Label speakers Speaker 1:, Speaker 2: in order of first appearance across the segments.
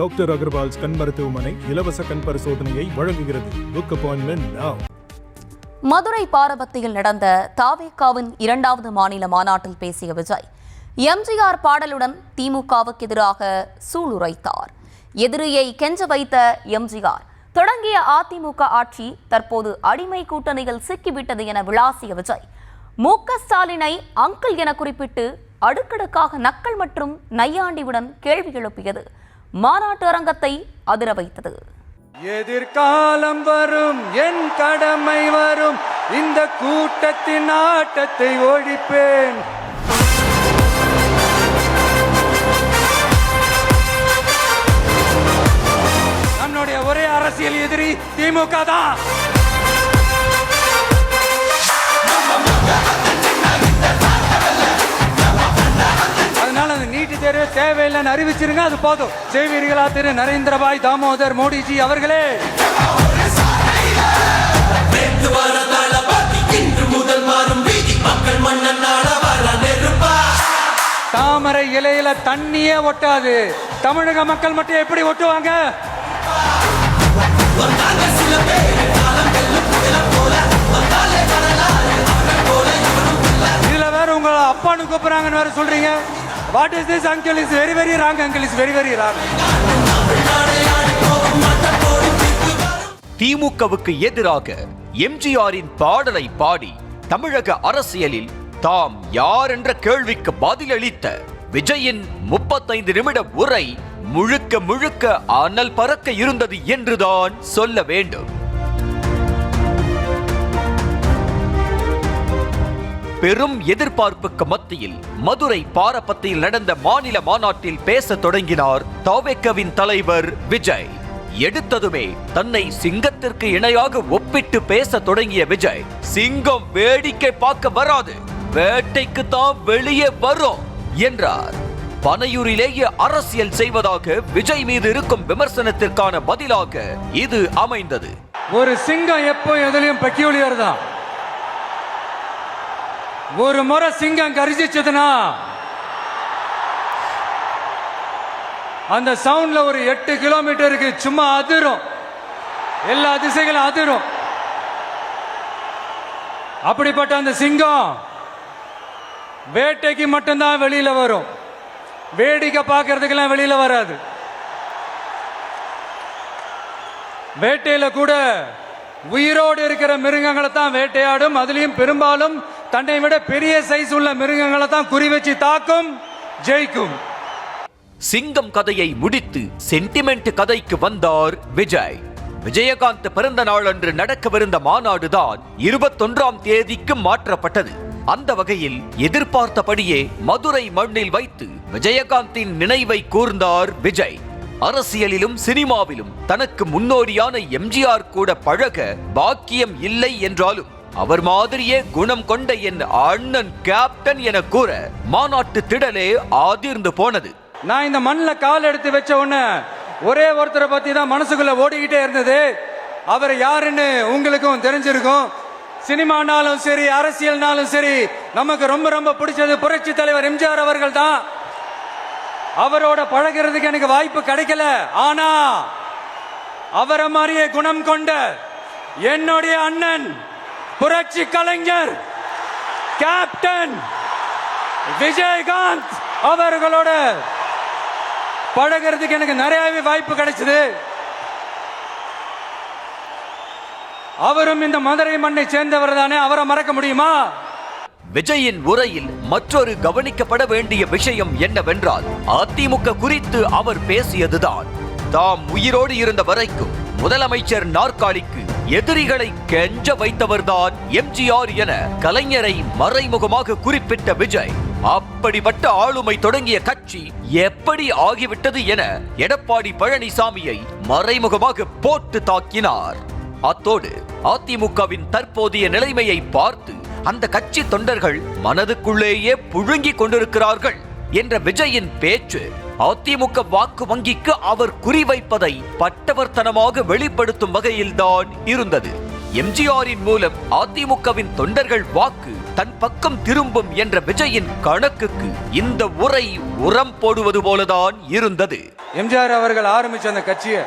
Speaker 1: Doctor Agarwal's கண் மருத்துவமனை இலவச கண் பரிசோதனையை வழங்குகிறது. Book appointment now.
Speaker 2: மதுரை பாரபத்தியில் நடந்த தாவேகாவின் 2வது மாநில மாநாட்டில் பேசிய விஜய், எம்ஜிஆர் பாடலுடன் திமுகவுக்கு எதிராக சூளுரைத்தார். எதிரியை கெஞ்ச வைத்த எம்ஜிஆர் தொடங்கிய அதிமுக ஆட்சி தற்போது அடிமை கூட்டணியில் சிக்கிவிட்டது என விளாசிய விஜய், மு.க. ஸ்டாலினை அங்கிள் என குறிப்பிட்டு அடுக்கடுக்காக நக்கல் மற்றும் நையாண்டியுடன் கேள்வி எழுப்பியது மாநாட்டு அரங்கத்தை அதிர வைத்தது.
Speaker 3: எதிர்காலம் வரும், என் கடமை வரும், இந்த கூட்டத்தின் ஆட்டத்தை ஒழிப்பேன். நம்முடைய ஒரே அரசியல் எதிரி திமுக தான். அதனால அந்த நீட்டு தேர்வு தேவையில்லைன்னு அறிவிச்சிருங்க, அது போதும். செய்வீர்களா திரு நரேந்திரபாய் தாமோதர் மோடிஜி அவர்களே? தாமரை இலையில தண்ணியே ஒட்டாது, தமிழக மக்கள் மட்டும் எப்படி ஒட்டுவாங்க? இதுல வேற உங்க அப்பான்னு கூப்பிடுறாங்கன்னு வேற சொல்றீங்க. What is this uncle? Is very very wrong. Uncle is very very wrong.
Speaker 4: திமுகவுக்கு எதிராக எம்ஜிஆரின் பாடலை பாடி தமிழக அரசியலில் தாம் யார் என்ற கேள்விக்கு பதிலளித்த விஜயின் 35 நிமிட உரை முழுக்க முழுக்க அனல் பறக்க இருந்தது என்றுதான் சொல்ல வேண்டும். பெரும் எதிர்பார்ப்புக்கு மத்தியில் மதுரை பாரபத்தியில் நடந்த மாநில மாநாட்டில் பேச தொடங்கினார் தாவேகாவின் தலைவர் விஜய். எடுத்ததுமே தன்னை சிங்கத்திற்கு இணையாக ஒப்பிட்டு பேச தொடங்கிய விஜய், சிங்கம் வேடிக்கை பார்க்க வராது, வேட்டைக்கு தான் வெளியே வரும் என்றார். பனையூரிலேயே அரசியல் செய்வதாக விஜய் மீது இருக்கும் விமர்சனத்திற்கான பதிலாக இது அமைந்தது.
Speaker 3: ஒரு சிங்கம் எப்போ எதிலையும் பெக்யூலியர் தான். ஒரு முறை சிங்கம் கரிச்சிச்சதுன்னா அந்த சவுண்ட்ல ஒரு 8 கிலோமீட்டருக்கு சும்மா அதிரும், எல்லா திசைகளும் அதிரும். அப்படிப்பட்ட அந்த சிங்கம் வேட்டைக்கு மட்டும்தான் வெளியில வரும், வேடிக்கை பார்க்கறதுக்கெல்லாம் வெளியில வராது. வேட்டையில கூட உயிரோடு இருக்கிற மிருகங்களை தான் வேட்டையாடும். அதுலயும் பெரும்பாலும் தன்னை விட பெரிய சைஸ் உள்ள மிருகங்களை தான் குறி வச்சு தாக்கும், ஜெயிக்கும்.
Speaker 4: சிங்கம் கதையை முடித்து சென்டிமெண்ட் கதைக்கு வந்தார் விஜய். விஜயகாந்த் பிறந்த நாள் அன்று நடக்கவிருந்த மாநாடுதான் 21ஆம் தேதிக்கு மாற்றப்பட்டது. அந்த வகையில் எதிர்பார்த்தபடியே மதுரை மண்ணில் வைத்து விஜயகாந்தின் நினைவை கூர்ந்தார் விஜய். அரசியலிலும் சினிமாவிலும் தனக்கு முன்னோடியான எம்ஜிஆர் கூட பழக பாக்கியம் இல்லை என்றாலும் அவர் மாதிரியே குணம் கொண்ட என் அண்ணன் கேப்டன் என கூற மாநாட்டு திடலே அதிர்ந்து போனது.
Speaker 3: நான் இந்த மண்ணில் கால் எடுத்து வச்ச உடனே ஒரே ஒருத்தரை பத்தி தான் மனசுக்குள்ள ஓடிக்கிட்டே இருந்தது. அவர் யாருன்னு உங்களுக்கும் தெரிஞ்சிருக்கும். சினிமானாலும் சரி, அரசியல்னாலும் சரி, நமக்கு ரொம்ப ரொம்ப பிடிச்சது புரட்சி தலைவர் எம்ஜிஆர் அவர்கள் தான். அவரோட பழகிறதுக்கு எனக்கு வாய்ப்பு கிடைக்கல. ஆனா அவரை மாதிரியே குணம் கொண்ட என்னுடைய அண்ணன் புரட்சி கலைஞர் கேப்டன் விஜயகாந்த் அவர்களோட பழகிறதுக்கு எனக்கு நிறையவே வாய்ப்பு கிடைச்சது. அவரும் இந்த மதுரை மண்ணை சேர்ந்தவர் தானே, அவரை மறக்க முடியுமா?
Speaker 4: விஜயின் உரையில் மற்றொரு கவனிக்கப்பட வேண்டிய விஷயம் என்னவென்றால், அதிமுக குறித்து அவர் பேசியதுதான். தாம் உயிரோடு இருந்த வரைக்கும் முதலமைச்சர் நாற்காலிக்கு எதிரிகளை கெஞ்ச வைத்தவர்தான் எம்ஜிஆர் என கலைஞரை மறைமுகமாக குறிப்பிட்ட விஜய், அப்படிப்பட்ட ஆளுமை தொடங்கிய கட்சி எப்படி ஆகிவிட்டது என எடப்பாடி பழனிசாமியை மறைமுகமாக போட்டு தாக்கினார். அத்தோடு அதிமுகவின் தற்போதைய நிலைமையை பார்த்து அந்த கட்சி தொண்டர்கள் மனதுக்குள்ளேயே புழுங்கிக் கொண்டிருக்கிறார்கள் என்ற விஜயின் பேச்சு அதிமுக வாக்கு வங்கிக்கு அவர் குறிவைப்பதை பட்டவர்த்தனமாக வெளிப்படுத்தும் வகையில்தான் இருந்தது. எம்ஜிஆரின் மூலம் அதிமுகவின் தொண்டர்கள் வாக்கு தன் பக்கம் திரும்பும் என்ற விஜயின் கணக்குக்கு இந்த உரை உரம் போடுவது போலதான் இருந்தது.
Speaker 3: எம்ஜிஆர் அவர்கள் ஆரம்பிச்ச அந்த கட்சியை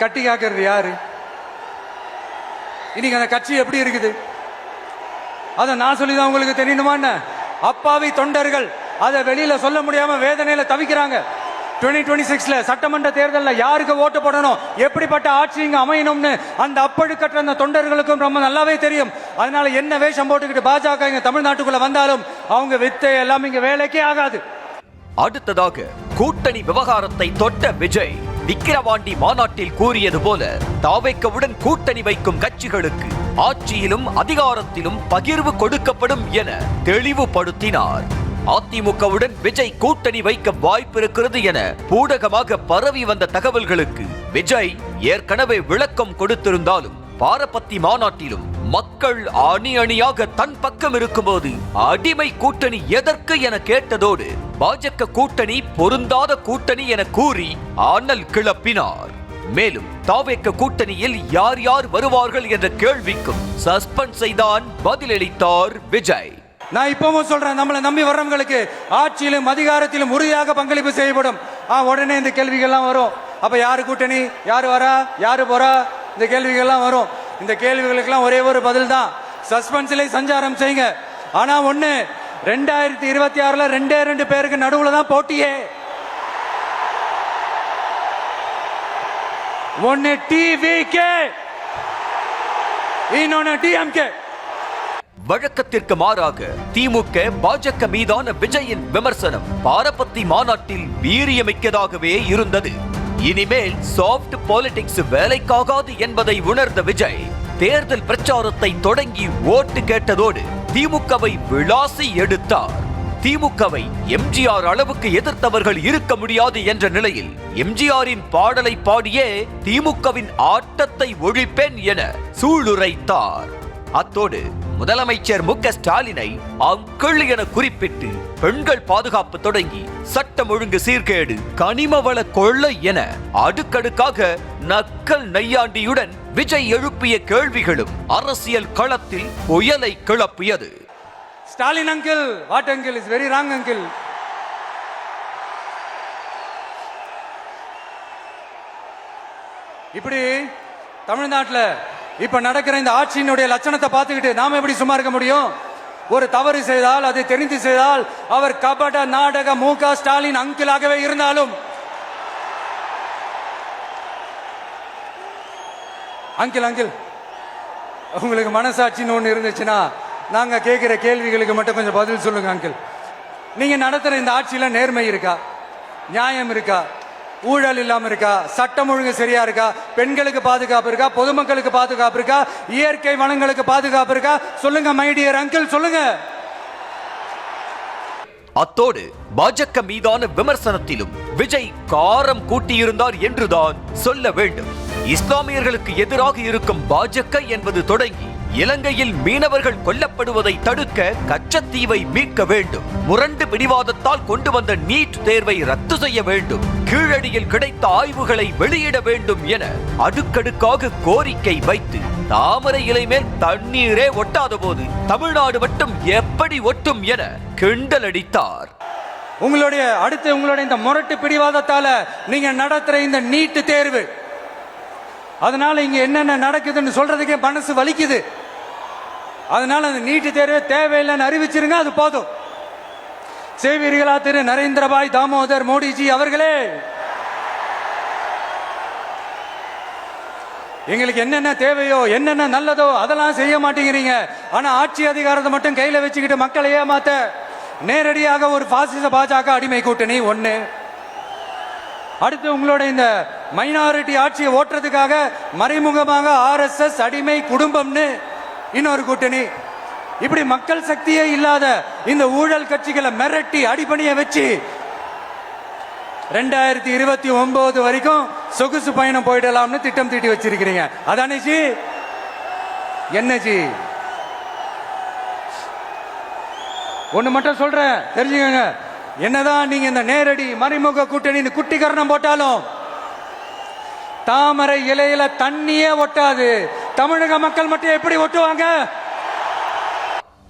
Speaker 3: கட்டி காக்கிறது யாரு? இன்னைக்கு அந்த கட்சி எப்படி இருக்குது? அதை நான் சொல்லிதான் உங்களுக்கு தெரியணுமா? அப்பாவி தொண்டர்கள் அதை வெளியில சொல்ல முடியாம வேதனையில தவிக்கிறாங்க. 2026 சட்டமன்ற தேர்தலில் யாருக்கு ஓட்டு போடணும், எப்படிப்பட்ட ஆட்சி இங்க அமையணும்னு அந்த அப்பழு கற்ற அந்த தொண்டர்களுக்கும் ரொம்ப நல்லாவே தெரியும். அதனால என்ன வேஷம் போட்டுக்கிட்டு பாஜக இங்க தமிழ்நாட்டுக்குள்ள வந்தாலும் அவங்க வித்தை எல்லாம் இங்க வேலைக்கே ஆகாது.
Speaker 4: அடுத்ததாக கூட்டணி விவகாரத்தை தொட்ட விஜய் விக்கிரவாண்டி மாநாட்டில் கூறியது போல தாவேக்கவுடன் கூட்டணி வைக்கும் கட்சிகளுக்கு ஆட்சியிலும் அதிகாரத்திலும் பகிர்வு கொடுக்கப்படும் என தெளிவுபடுத்தினார். அதிமுகவுடன் விஜய் கூட்டணி வைக்க வாய்ப்பிருக்கிறது என பூடகமாக பரவி வந்த தகவல்களுக்கு விஜய் ஏற்கனவே விளக்கம் கொடுத்திருந்தாலும் பாரபத்தி மாநாட்டிலும் மக்கள் அணி அணியாக தன் பக்கம் இருக்கும்போது அடிமை கூட்டணி எதற்கு என கேட்டதோடு பாஜக கூட்டணி பொருந்தாத கூட்டணி என கூறி அனல் கிளப்பினார். மேலும் தாவேக்க கூட்டணியில் யார் யார் வருவார்கள் என்ற கேள்விக்கும் சஸ்பென்ஸை தான் பதிலளித்தார் விஜய்.
Speaker 3: நான் இப்பவும் சொல்றேன், நம்மளை நம்பி வர்றவங்களுக்கு ஆட்சியிலும் அதிகாரத்திலும் உறுதியாக பங்களிப்பு செய்யப்படும். உடனே இந்த கேள்விகள்லாம் வரும். அப்ப யாரு கூட்டணி, யாரு வரா, யாரு போறா, இந்த கேள்விகள்லாம் வரும். இந்த கேள்விகளுக்கெல்லாம் ஒரே ஒரு பதில் தான், சஸ்பென்ஸ்ல சஞ்சாரம் செய்யுங்க. ஆனா ஒண்ணு, 2026 2 பேருக்கு நடுவுல தான் போட்டியே. ஒன்னு டிவிகே, இன்னொன்னு டிஎம்கே.
Speaker 4: வழக்கத்திற்கு மாறாக திமுக பாஜக மீதான விஜயின் விமர்சனம் பாரபத்தி மாநாட்டில் வீரியமிக்கதாகவே இருந்தது. இனிமேல் சாஃப்ட் பாலிடிக்ஸ் வேலைக்காகாது என்பதை உணர்ந்த விஜய் தேர்தல் பிரச்சாரத்தை தொடங்கி ஓட்டு கேட்டதோடு திமுகவை விளாசி எடுத்தார். திமுகவை எம்ஜிஆர் அளவுக்கு எதிர்த்தவர்கள் இருக்க முடியாது என்ற நிலையில் எம்ஜிஆரின் பாடலை பாடியே திமுகவின் ஆட்டத்தை ஒழிப்பேன் என சூளுரைத்தார். அத்தோடு முதலமைச்சர் மு.க. ஸ்டாலினை அங்கிள் என குறிப்பிட்டு பெண்கள் பாதுகாப்பு தொடங்கி சட்டம் ஒழுங்கு சீர்கேடு, கனிமவள கொள்ளை என அடுக்கடுக்காக நக்கல் நையாண்டியுடன் விஜய் எழுப்பிய கேள்விகளும் அரசியல் களத்தில் புயலை கிளப்பியது.
Speaker 3: Stalin uncle, what uncle is very wrong uncle. இப்படி தமிழ்நாட்டில் இப்ப நடக்கிற இந்த ஆட்சியினுடைய லட்சணத்தை பார்த்துக்கிட்டு நாம எப்படி சும்மா இருக்க முடியும்? ஒரு தவறு செய்தால், அதை தெரிந்து செய்தால், அவர் கபட நாடக மு.க. ஸ்டாலின் அங்கிளாகவே இருந்தாலும், அங்கிள் அங்கிள் உங்களுக்கு மனசாட்சின்னு ஒண்ணு இருந்துச்சுன்னா நாங்க கேட்கிற கேள்விகளுக்கு மட்டும் கொஞ்சம் பதில் சொல்லுங்க அங்கிள். நீங்க நடத்துற இந்த ஆட்சியில நேர்மை இருக்கா, நியாயம் இருக்கா, ஊழல் இல்லாம இருக்கா, சட்டம் ஒழுங்கு சரியா இருக்கா, பெண்களுக்கு பாதுகாப்பு இருக்கா, பொதுமக்களுக்கு பாதுகாப்பு இருக்கா, இயற்கை வளங்களுக்கு பாதுகாப்பு இருக்கா? சொல்லுங்க மை டியர் அங்கிள், சொல்லுங்க.
Speaker 4: அத்தோடு பாஜக மீதான விமர்சனத்திலும் விஜய் காரம் கூட்டியிருந்தார் என்றுதான் சொல்ல வேண்டும். இஸ்லாமியர்களுக்கு எதிராக இருக்கும் பாஜக என்பது தொடங்கி இலங்கையில் மீனவர்கள் கொல்லப்படுவதை தடுக்க கச்சத்தீவை மீட்க வேண்டும், முரண்டு பிடிவாதத்தால் கொண்டு வந்த நீட் தேர்வை ரத்து செய்ய வேண்டும், கீழடியில் கிடைத்த ஆய்வுகளை வெளியிட வேண்டும் என அடுக்கடுக்காக கோரிக்கை வைத்து தாமரை இலை மேல் தண்ணீரே ஒட்டாத போது தமிழ்நாடு மட்டும் எப்படி ஒட்டும் என கிண்டல் அடித்தார்.
Speaker 3: உங்களுடைய இந்த முரட்டு பிடிவாதத்தால நீங்க நடத்துற இந்த நீட் தேர்வு, அதனால இங்க என்னென்ன நடக்குதுன்னு சொல்றதுக்கே மனசு வலிக்குது. அதனால அந்த நீட்டு தேர்வு தேவையில்லைன்னு அறிவிச்சிருங்க, அது போதும். செய்வீர்களா திரு நரேந்திரபாய் தாமோதர் மோடிஜி அவர்களே? எங்களுக்கு என்னென்ன தேவையோ, என்னென்ன நல்லதோ அதெல்லாம் செய்ய மாட்டேங்கிறீங்க. ஆனா ஆட்சி அதிகாரத்தை மட்டும் கையில வச்சுக்கிட்டு மக்களை ஏமாத்த நேரடியாக ஒரு பாசிச பாஜக அடிமை கூட்டணி ஒண்ணு. அடுத்து உங்களோட இந்த மைனாரிட்டி ஆட்சியை ஓட்டுறதுக்காக மறைமுகமாக RSS அடிமை குடும்பம்னு இன்னொரு கூட்டணி. இப்படி மக்கள் சக்தியே இல்லாத இந்த ஊழல் கட்சிகளை மிரட்டி அடிபணிய வச்சு 2029 வரைக்கும் சொகுசு பயணம் போயிடலாம்னு திட்டம் தீட்டி வச்சிருக்கிறீங்க. அதானே ஜி? என்ன ஜி? ஒண்ணு மட்டும் சொல்றேன், தெரிஞ்சுக்கங்க. என்னதான் நீங்க இந்த நேரடி மறைமுக கூட்டணி குட்டிகரணம் போட்டாலும் தாமரை இலையில தண்ணியே ஒட்டாது. தமிழக மக்கள் மட்டும் எப்படி ஒட்டுவாங்க?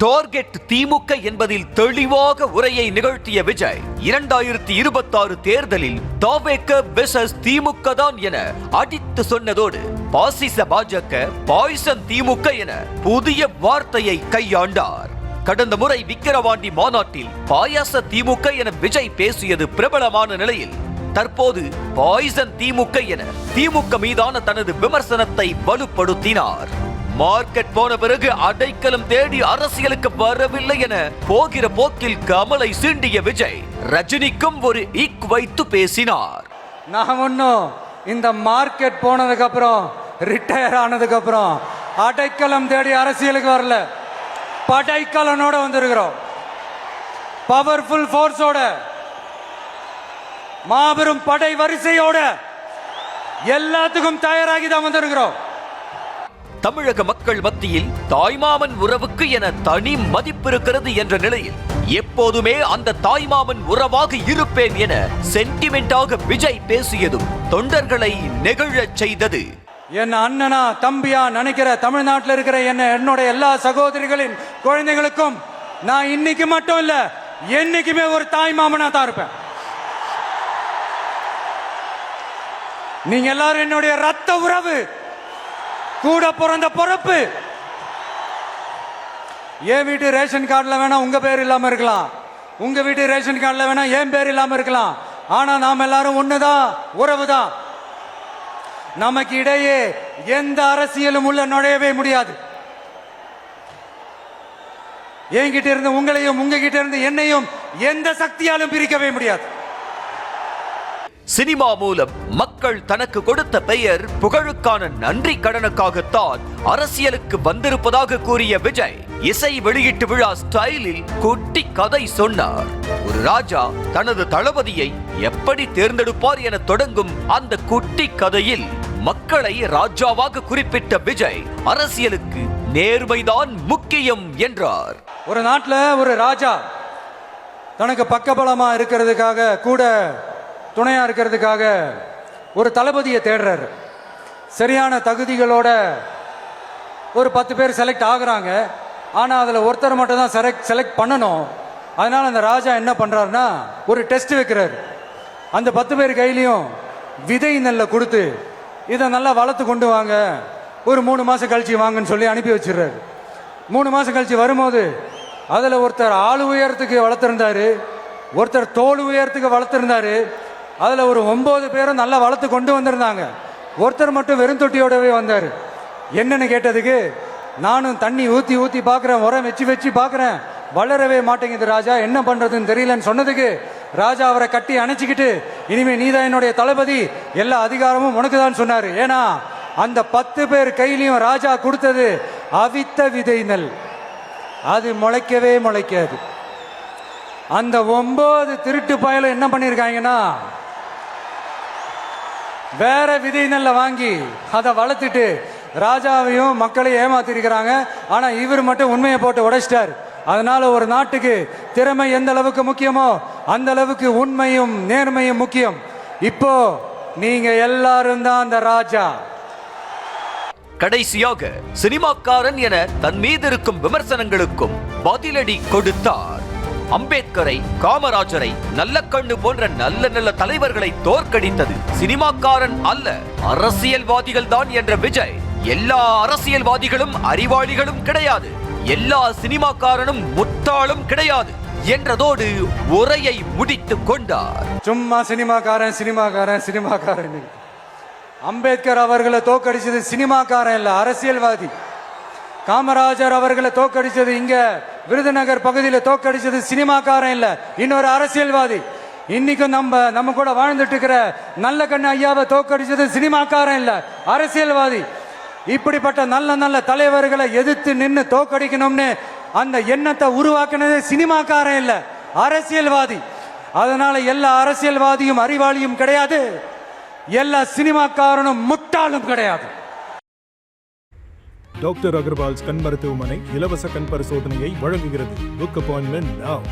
Speaker 4: டார்கெட் திமுக என்பதில் தெளிவாக உரையை நிகழ்த்திய விஜய் 2026 தேர்தலில் தாவேக வெர்சஸ் திமுக தான் என அடித்து சொன்னதோடு பாசிச பாஜக பாய்சன் திமுக என புதிய வார்த்தையை கையாண்டார். கடந்த முறை விக்கிரவாண்டி மாநாட்டில் பாயாச திமுக என விஜய் பேசியது பிரபலமான நிலையில் தற்போது பாய்சன் திமுக என திமுக மீதான தனது விமர்சனத்தை வலுப்படுத்தினார். மார்க்கெட் போன பிறகு அடைக்கலம் தேடி அரசியலுக்கு வரவில்லை என போகிற போக்கில் கமலை சீண்டிய விஜய் ரஜினிக்கும் ஒரு இக் வைத்து பேசினார்.
Speaker 3: நான் ஒன்னும் இந்த மார்க்கெட் போனதுக்கு அப்புறம் ரிட்டையர் ஆனதுக்கு அப்புறம் அடைக்கலம் தேடி அரசியலுக்கு வரல, படைக்கலனோட வந்திருக்கிறோம். பவர்ஃபுல் ஃபோர்ஸோட, மாபெரும் படை வரிசையோட எல்லாத்துக்கும் தயாராகி தான் வந்திருக்கிறோம்.
Speaker 4: தமிழக மக்கள் மத்தியில் தாய்மாமன் உறவுக்கு என தனி மதிப்பு இருக்கிறது என்ற நிலையில் எப்போதுமே அந்த தாய்மாமன் உறவாக இருப்பேன் என சென்டிமெண்டாக விஜய் பேசியதும் தொண்டர்களை நெகிழச் செய்தது.
Speaker 3: என் அண்ணனா தம்பியா நினைக்கிற தமிழ்நாட்டில் இருக்கிற என்னுடைய எல்லா சகோதரிகளின் குழந்தைகளுக்கும் நான் இன்னைக்கு மட்டும் இல்ல, என்னைக்குமே ஒரு தாய் மாமனா தான் இருப்பேன். நீங்க எல்லாரும் என்னுடைய ரத்த உறவு, கூட பிறந்த பொறுப்பு. என் வீட்டு ரேஷன் கார்டுல வேணா உங்க பேர் இல்லாம இருக்கலாம், உங்க வீட்டு ரேஷன் கார்டுல வேணா என் பேர் இல்லாம இருக்கலாம். ஆனா நாம் எல்லாரும் ஒண்ணுதான், உறவுதான். நமக்கு இடையே எந்த அரசியலும் உள்ள நுழையவே முடியாது. என்கிட்ட இருந்து உங்களையும் உங்ககிட்ட இருந்து என்னையும் எந்த சக்தியாலும் பிரிக்கவே முடியாது.
Speaker 4: சினிமா மூலம் மக்கள் தனக்கு கொடுத்த பெயர் புகழுக்கான நன்றி கடனுக்காகத்தான் அரசியலுக்கு வந்திருப்பதாக கூறிய விஜய் இசை வெளியீட்டு விழா ஸ்டைலில் குட்டி கதை சொன்னார். ஒரு ராஜா தனது தளபதியை எப்படி தேர்ந்தெடுப்பார் என தொடங்கும் அந்த குட்டி கதையில் மக்களை ராஜாவாக குறிப்பிட்ட விஜய் அரசியலுக்கு நேர்மைதான் முக்கியம் என்றார்.
Speaker 3: ஒரு நாட்டில் ஒரு ராஜா தனக்கு பக்கபலமா இருக்கிறதுக்காக, கூட துணையா இருக்கிறதுக்காக ஒரு தளபதியை தேடுறாரு. சரியான தகுதிகளோட ஒரு 10 பேர் செலக்ட் ஆகுறாங்க. ஆனால் அதில் ஒருத்தர் மட்டும் தான் செலக்ட் பண்ணணும். அதனால அந்த ராஜா என்ன பண்றாருன்னா ஒரு டெஸ்ட் வைக்கிறாரு. அந்த 10 பேர் கையிலையும் விதை நெல்லை கொடுத்து இதை நல்லா வளர்த்து கொண்டு வாங்க, ஒரு 3 மாசம் கழிச்சு வாங்கன்னு சொல்லி அனுப்பி வச்சிடுறாரு. 3 மாசம் கழிச்சு வரும்போது அதில் ஒருத்தர் ஆளு உயரத்துக்கு வளர்த்துருந்தாரு, ஒருத்தர் தோல் உயரத்துக்கு வளர்த்துருந்தாரு. அதில் ஒரு 9 பேரும் நல்லா வளர்த்து கொண்டு வந்திருந்தாங்க. ஒருத்தர் மட்டும் வெறும் தொட்டியோடவே வந்தார். என்னன்னு கேட்டதுக்கு, நானும் தண்ணி ஊற்றி ஊற்றி பார்க்குறேன், உரம் வச்சு பார்க்குறேன், வளரவே மாட்டேங்குது ராஜா, என்ன பண்ணுறதுன்னு தெரியலன்னு சொன்னதுக்கு ராஜா அவரை கட்டி அணைச்சிக்கிட்டு, இனிமே நீதான் என்னுடைய தளபதி, எல்லா அதிகாரமும் உனக்கு தான் சொன்னார். ஏன்னா அந்த 10 பேர் கையிலையும் ராஜா கொடுத்தது அவித்த விதை நெல், அது முளைக்கவே முளைக்காது. அந்த 9 திருட்டு பயலும் என்ன பண்ணியிருக்காங்கன்னா வேற விதை நெல்லை வாங்கி அதை வளர்த்துட்டு ராஜாவையும் மக்களையும் ஏமாத்திருக்கிறாங்க. ஆனா இவர் மட்டும் உண்மையை போட்டு உடைச்சிட்டார். அதனால ஒரு நாட்டுக்கு திறமை எந்த அளவுக்கு முக்கியமோ அந்த அளவுக்கு உண்மையும் நேர்மையும் முக்கியம். இப்போ நீங்க எல்லாரும் தான் அந்த ராஜா.
Speaker 4: கடைசியாக சினிமாக்காரன் என தன் மீது இருக்கும் விமர்சனங்களுக்கும் பதிலடி கொடுத்தார். அம்பேத்கரை, காமராஜரை, நல்லக்கண்ணு போன்ற நல்ல நல்ல தலைவர்களை தோற்கடித்தது சினிமாக்காரன் அல்ல, அரசியல்வாதிகள் தான் என்ற விஜய், எல்லா அரசியல்வாதிகளும் அறிவாளிகளும் கிடையாது, எல்லா சினிமாக்காரனும் முட்டாளும் கிடையாது என்றதோடு உரையை முடித்துக் கொண்டார்.
Speaker 3: சும்மா சினிமாக்காரன் சினிமாக்காரன் சினிமாக்காரன். அம்பேத்கர் அவர்களை தோற்கடிச்சது சினிமாக்காரன் இல்ல, அரசியல்வாதி. காமராஜர் அவர்களை தோற்கடிச்சது, இங்க விருதுநகர் பகுதியில் தோற்கடிச்சது சினிமாக்காரன் இல்ல, இன்னொரு அரசியல்வாதி. இன்னைக்கும் நம்ம கூட வாழ்ந்துட்டு இருக்கிற நல்ல கண்ணு ஐயாவை தோற்கடிச்சது சினிமாக்காரன் இல்ல, அரசியல்வாதி. இப்படிப்பட்ட நல்ல நல்ல தலைவர்களை எதிர்த்து நின்று தோற்கடிக்கணும்னு அந்த எண்ணத்தை உருவாக்குனது சினிமாக்காரன் இல்ல, அரசியல்வாதி. அதனால எல்லா அரசியல்வாதியும் அறிவாளியும் கிடையாது, எல்லா சினிமாக்காரனும் முட்டாளும் கிடையாது.
Speaker 1: டாக்டர் அகர்வால்ஸ் கண் மருத்துவமனை இலவச கண் பரிசோதனையை வழங்குகிறது. Book appointment now.